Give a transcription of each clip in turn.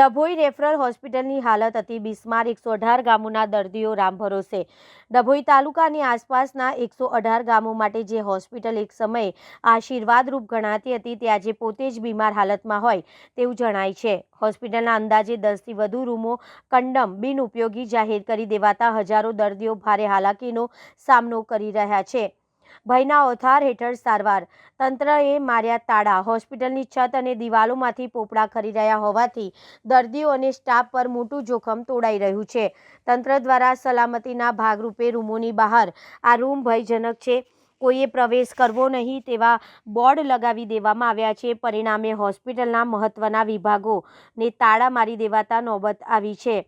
Dabhoi referral હોસ્પિટલની હાલત અતિ બિસ્માર 118 ગામોના દર્દીઓ રામ ભરોસે। ડભોઈ તાલુકાની આસપાસના 118 ગામો માટે જે હોસ્પિટલ એક સમયે આશીર્વાદરૂપ ગણાતી હતી તે આજે પોતે જ બીમાર હાલતમાં હોય તેવું જણાય છે। હોસ્પિટલના અંદાજે 10થી વધુ રૂમો કંડમ બિનઉપયોગી જાહેર કરી દેવાતા હજારો દર્દીઓ ભારે હાલાકીનો સામનો કરી રહ્યા છે। ભયના ઓથાર હેઠળ સારવાર। તંત્રએ માર્યા તાળા। હોસ્પિટલની છત અને દિવાલોમાંથી પોપડા ખરી રહ્યા હોવાથી દર્દીઓ અને સ્ટાફ પર મોટું જોખમ તોડાઈ રહ્યું છે। તંત્ર દ્વારા સલામતીના ભાગરૂપે રૂમોની બહાર આ રૂમ ભયજનક છે, કોઈએ પ્રવેશ કરવો નહીં તેવા બોર્ડ લગાવી દેવામાં આવ્યા છે। પરિણામે હોસ્પિટલના મહત્વના વિભાગોને તાળા મારી દેવાતા નોબત આવી છે।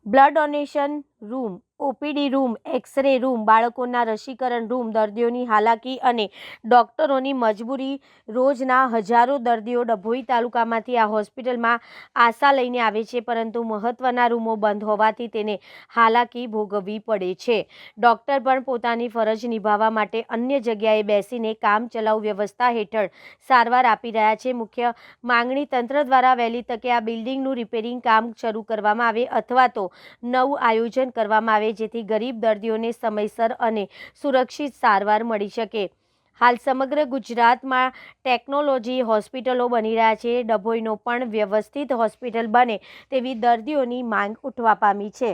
Blood donation room, OPD room, X ray room, બાળકોના રસીકરણ રૂમ, દર્દીઓની હાલાકી અને ડોક્ટરોની મજબૂરી। રોજના હજારો દર્દીઓ ડભોઈ તાલુકામાંથી આ હોસ્પિટલમાં આશા લઈને આવે છે, પરંતુ મહત્વના રૂમો બંધ હોવાથી તેને હાલાકી ભોગવવી પડે છે। ડોક્ટર પણ પોતાની ફરજ નિભાવવા માટે અન્ય જગ્યાએ બેસીને કામ ચલાઉ વ્યવસ્થા હેઠળ સારવાર આપી રહ્યા છે। મુખ્ય માંગણી તંત્ર દ્વારા વહેલી તકે આ બિલ્ડિંગનું રિપેરિંગ કામ શરૂ કરવામાં આવે અથવા તો નવું આયોજન કરવામાં આવે, જેથી ગરીબ દર્દીઓને સમયસર અને સુરક્ષિત સારવાર મળી શકે। હાલ સમગ્ર ગુજરાતમાં ટેકનોલોજી હોસ્પિટલો બની રહ્યા છે। ડભોઈનો પણ વ્યવસ્થિત હોસ્પિટલ બને તેવી દર્દીઓની માંગ ઉઠવા પામી છે।